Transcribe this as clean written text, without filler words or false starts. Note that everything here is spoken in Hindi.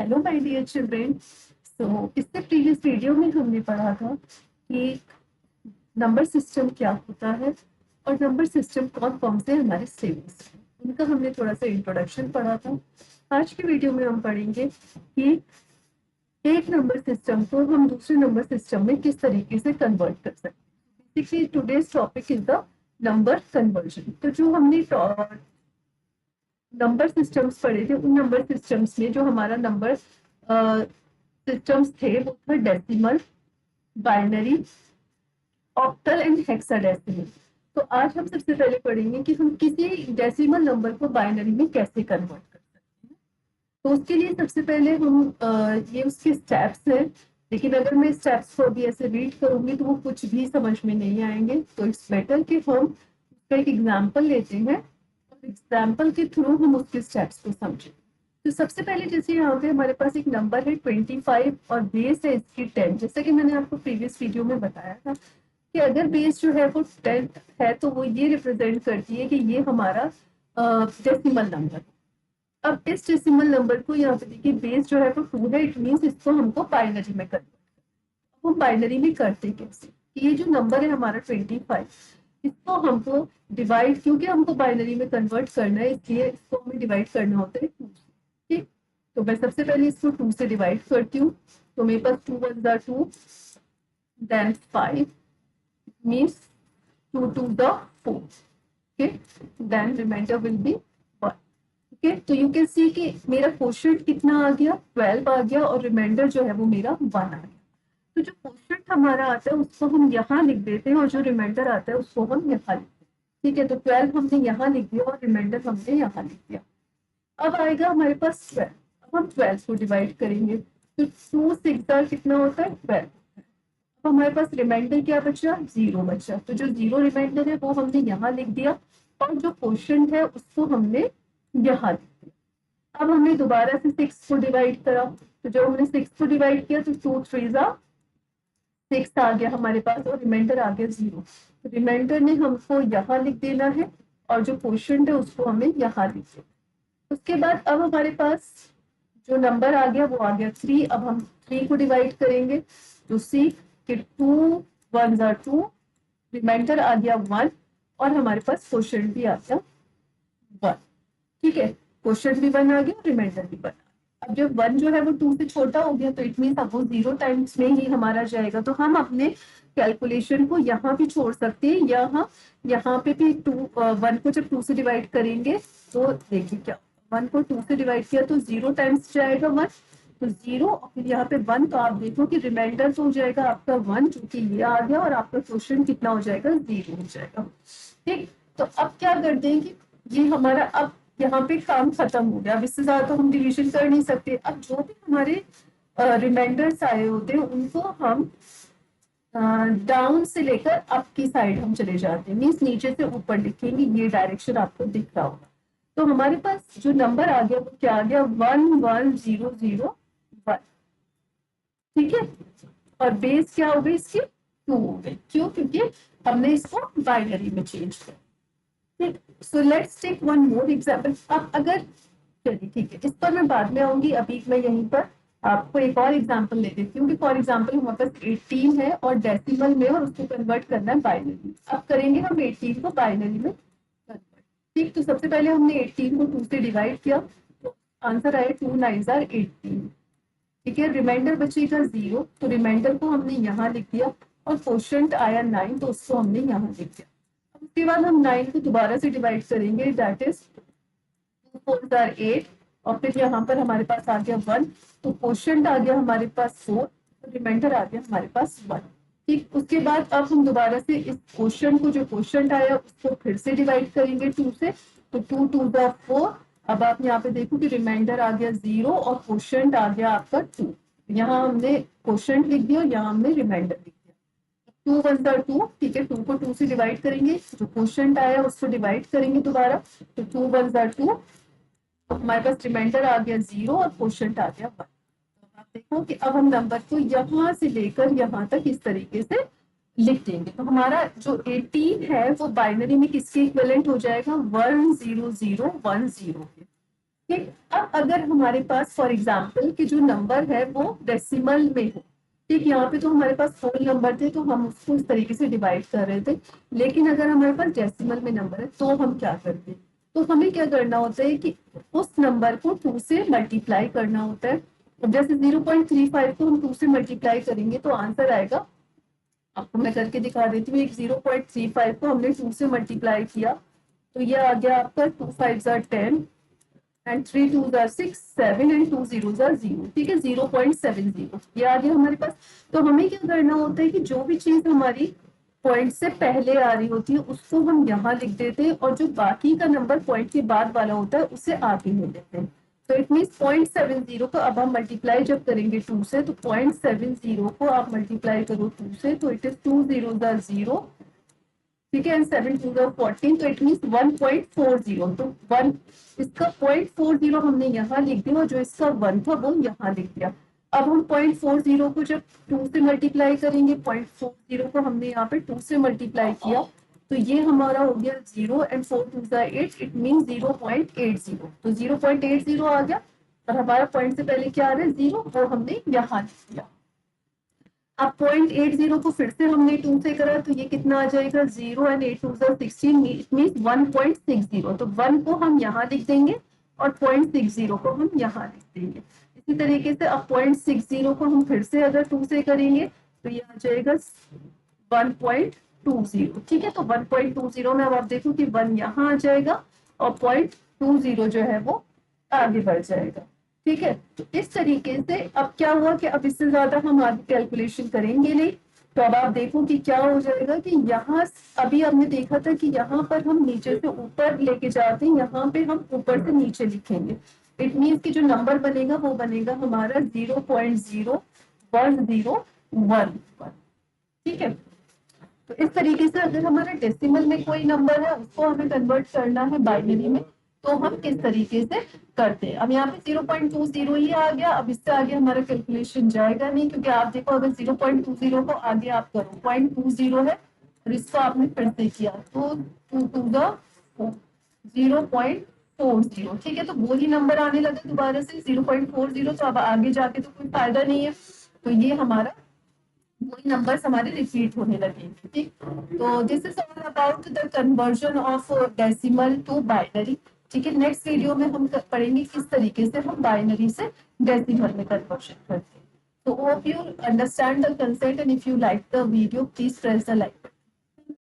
Hello my dear children. इससे प्रीवियस वीडियो में हमने पढ़ा था कि नंबर सिस्टम क्या होता है और नंबर सिस्टम कौन कौन से हमारे सिलेबस हैं, उनका हमने थोड़ा सा इंट्रोडक्शन पढ़ा था। आज की वीडियो में हम पढ़ेंगे कि एक नंबर सिस्टम को हम दूसरे नंबर सिस्टम में किस तरीके से कन्वर्ट कर सकते हैं। Basically today's topic is the number conversion. तो जो हमने नंबर सिस्टम्स पढ़े थे, उन नंबर सिस्टम्स में जो हमारा नंबर सिस्टम्स थे वो था decimal, binary, octal and hexadecimal. तो आज हम सबसे पहले पढ़ेंगे कि हम किसी डेसिमल नंबर को बाइनरी में कैसे कन्वर्ट कर सकते हैं। तो उसके लिए सबसे पहले हम ये उसके स्टेप्स हैं, लेकिन अगर मैं स्टेप्स को अभी ऐसे रीड करूंगी तो वो कुछ भी समझ में नहीं आएंगे। तो इट्स बेटर कि हम उसका एक एग्जाम्पल लेते हैं और एग्जाम्पल के थ्रू हम उसके स्टेप्स को समझें। तो सबसे पहले जैसे यहाँ पे हमारे पास एक नंबर है 25 और बेस है इसकी 10। जैसा कि मैंने आपको प्रीवियस वीडियो में बताया था कि अगर बेस जो है वो 10 है तो वो ये रिप्रेजेंट करती है कि ये हमारा डेसिमल नंबर। अब इस डेसिमल नंबर को यहाँ पे देखिए, बेस जो है वो 2 है, इट मीन्स इसको हमको बाइनरी में करना है। हम बाइनरी में करते कैसे? ये जो नंबर है हमारा 25, इसको हमको डिवाइड, क्योंकि हमको बाइनरी में कन्वर्ट करना है इसलिए इसको हमें डिवाइड करना होता है 2 से। ठीक, तो मैं सबसे पहले इसको 2 से डिवाइड करती हूँ। तो मेरे पास 2 1 2, then 5 means 2 2 4। Okay, then reminder will be 1। Okay, तो यू कैन सी कि मेरा क्वोशिएंट कितना आ गया, 12 आ गया, और रिमाइंडर जो है वो मेरा 1 आ गया। तो जो क्वोशिएंट हमारा आता है उसको हम यहाँ लिख देते हैं और जो रिमाइंडर आता है उसको हम यहाँ लिखते हैं। ठीक है, तो 12 हमने यहाँ लिख दिया और रिमाइंडर हमने यहाँ लिख दिया। अब आएगा हमारे पास 12। अब हम 12 को डिवाइड करेंगे तो 2 6 कितना होता है, 12। अब हमारे पास रिमाइंडर क्या बचा, 0 बचा। तो जो 0 रिमाइंडर है वो हमने यहाँ लिख दिया और जो क्वोशिएंट है उसको हमने यहाँ लिख दिया। अब हमने दोबारा से 6 को डिवाइड करा, तो जब हमने 6 को डिवाइड किया तो 2 3 6 आ गया हमारे पास और रिमाइंडर आ गया 0। तो रिमाइंडर ने हमको यहाँ लिख देना है और जो क्वोशिएंट है उसको हमें यहाँ लिख देना। उसके बाद अब हमारे पास जो नंबर आ गया वो आ गया 3। अब हम 3 को डिवाइड करेंगे तो सी कि 2 1 2, रिमाइंडर आ गया 1 और हमारे पास क्वोशिएंट भी आ गया 1। ठीक है, क्वोशिएंट भी 1 आ गया, रिमाइंडर भी 1। अब जब 1 जो है वो 2 से छोटा हो गया तो इट मीन अब वो 0 टाइम्स में ही हमारा जाएगा। तो हम अपने कैलकुलेशन को यहाँ भी छोड़ सकते हैं, यहाँ पे भी 1 को जब 2 से डिवाइड करेंगे तो देखिए क्या, 1 को 2 से डिवाइड किया तो 0 टाइम्स जाएगा 1, तो 0 और फिर यहाँ पे 1। तो आप देखो कि रिमाइंडर तो हो जाएगा आपका 1 जो कि ये आ गया और आपका क्वेश्चन कितना हो जाएगा, 0 हो जाएगा। ठीक, तो अब क्या कर देंगे, ये हमारा अब यहाँ पे काम खत्म हो गया। अब इससे ज्यादा तो हम डिवीजन कर नहीं सकते। अब जो भी हमारे रिमाइंडर्स आए होते हैं उनको हम डाउन से लेकर अप की साइड हम चले जाते हैं, मीन्स नीचे से ऊपर लिखेंगे। ये डायरेक्शन आपको दिख रहा होगा। तो हमारे पास जो नंबर आ गया वो क्या आ गया, 1 1 0 0 1। ठीक है, और बेस क्या हो गई इसकी, 2 हो गई। क्यों, क्योंकि हमने इसको बाइनरी में चेंज किया। ठीक, so let's take one more example. अब अगर, चलिए ठीक है, इस पर मैं बाद में आऊंगी। अभी मैं यहीं पर आपको एक और एग्जांपल ले देती हूँ कि फॉर एग्जांपल हमारे पास 18 है और डेसिमल में, और उसको कन्वर्ट करना है बाइनरी। अब करेंगे हम 18 को बाइनरी में कन्वर्ट। ठीक, तो सबसे पहले हमने 18 को 2 से डिवाइड किया तो आंसर आया 2 9 18। ठीक है, रिमाइंडर बचेगा 0, तो रिमाइंडर को हमने यहाँ लिख दिया और क्वोशिएंट आया 9 तो उसको हमने यहाँ लिख दिया। उसके बाद हम 9 को दोबारा से डिवाइड करेंगे, दैट इज 2 4 8, और फिर यहाँ पर हमारे पास आ गया 1, तो क्वोशिएंट आ गया हमारे पास 4, तो रिमाइंडर आ गया हमारे पास 1। ठीक, उसके बाद अब हम दोबारा से इस क्वोशिएंट को, जो क्वोशिएंट आया उसको फिर से डिवाइड करेंगे 2 से, तो 2 2 4। अब आप यहाँ पे देखो कि रिमाइंडर आ गया 0 और क्वोशिएंट आ गया आपका 2। यहाँ हमने क्वोशिएंट लिख दिया, यहाँ हमने रिमाइंडर लिख दिया। 2 1 2, ठीक है, 2 को 2 से डिवाइड करेंगे, जो क्वोशिएंट आया उसको डिवाइड करेंगे दोबारा, तो 2 1 2, हमारे पास रिमाइंडर आ गया 0 और क्वोशिएंट आ गया 1। तो आप देखो कि अब हम नंबर को यहाँ से लेकर यहाँ तक इस तरीके से लिख देंगे। तो हमारा जो 18 है वो बाइनरी में किसके इक्विवेलेंट हो जाएगा, 1 0 0 1 0 के। ठीक, अब अगर हमारे पास फॉर एग्जाम्पल कि जो नंबर है वो डेसिमल में हो, ठीक, यहाँ पे तो हमारे पास होल नंबर थे तो हम उसको इस तरीके से डिवाइड कर रहे थे, लेकिन अगर हमारे पास डेसिमल में नंबर है तो हम क्या करते हैं, तो हमें क्या करना होता है कि उस नंबर को 2 से मल्टीप्लाई करना होता है। अब जैसे 0.35 को हम 2 से मल्टीप्लाई करेंगे तो आंसर आएगा, आपको मैं करके दिखा देती हूँ, एक 0.35 को हमने 2 से मल्टीप्लाई किया तो ये आ गया आपका 2 5 10 एंड 3 2 6 7 एंड 2 0 0, ठीक है, 0.70 ये आ गया हमारे पास। तो हमें क्या करना होता है कि जो भी चीज हमारी पॉइंट से पहले आ रही होती है उसको हम यहाँ लिख देते हैं, और जो बाकी का नंबर पॉइंट के बाद वाला होता है उसे आगे ले लेते हैं। तो इट मीन 0.70 को अब हम मल्टीप्लाई जब करेंगे 2 से, तो 0.70 को आप मल्टीप्लाई करो 2 से, तो इट इज 2 0 0, ठीक है, एंड 7 2 14, तो इट मीन 1.40, तो 1 इसका 0.40 हमने यहाँ लिख दिया और जो इसका 1 था वो यहाँ लिख दिया। अब हम 0.40 को जब 2 से मल्टीप्लाई करेंगे, 0.40 को हमने यहाँ पे 2 से मल्टीप्लाई किया तो ये हमारा हो गया 0 एंड 4 2 8, इट मीन 0.80, तो 0.80 आ गया और हमारा पॉइंट से पहले क्या आ रहा है 0, वो हमने यहाँ लिख दिया। अब 0.80 को फिर से हमने 2 से करा तो ये कितना आ जाएगा 0 एंड 8 2 16, इट मीन 1.60, तो 1 को हम यहाँ लिख देंगे और 0.60 को हम यहाँ लिख देंगे। इसी तरीके से अब 0.60 को हम फिर से अगर 2 से करेंगे तो ये आ जाएगा 1.20, ठीक है, तो 1.20 में अब आप देखो कि 1 यहाँ आ जाएगा और 0.20 जो है वो आगे बढ़ जाएगा, ठीक है। तो इस तरीके से अब क्या हुआ कि अब इससे ज्यादा हम आगे कैलकुलेशन करेंगे नहीं, तो अब आप देखो कि क्या हो जाएगा कि यहाँ अभी हमने देखा था कि यहाँ पर हम नीचे से ऊपर लेके जाते हैं, यहाँ पे हम ऊपर से नीचे लिखेंगे, इट मीन कि जो नंबर बनेगा वो बनेगा हमारा 0.0101, ठीक है। तो इस तरीके से अगर हमारा डेसिमल में कोई नंबर है उसको हमें कन्वर्ट करना है बाइनरी में, तो हम किस तरीके से करते हैं। अब यहाँ पे 0.20 ही आ गया, अब इससे आगे हमारा कैलकुलेशन जाएगा नहीं, क्योंकि आप देखो अगर 0.20 को आगे आप करो 0.20 है और इसको आपने फिर से किया तो 2 2 0.40, ठीक है, तो वो ही नंबर आने लगा दोबारा से 0.40, तो अब आगे जाके तो कोई फायदा नहीं है, तो ये हमारा वही नंबर्स हमारे रिपीट होने लगेंगे, ठीक। तो this is all about the conversion of decimal to binary, ठीक है। नेक्स्ट वीडियो में हम पढ़ेंगे किस तरीके से हम बाइनरी से डेसिमल में कन्वर्जन करते हैं। तो hope you understand the concept, and if you like the video please press the like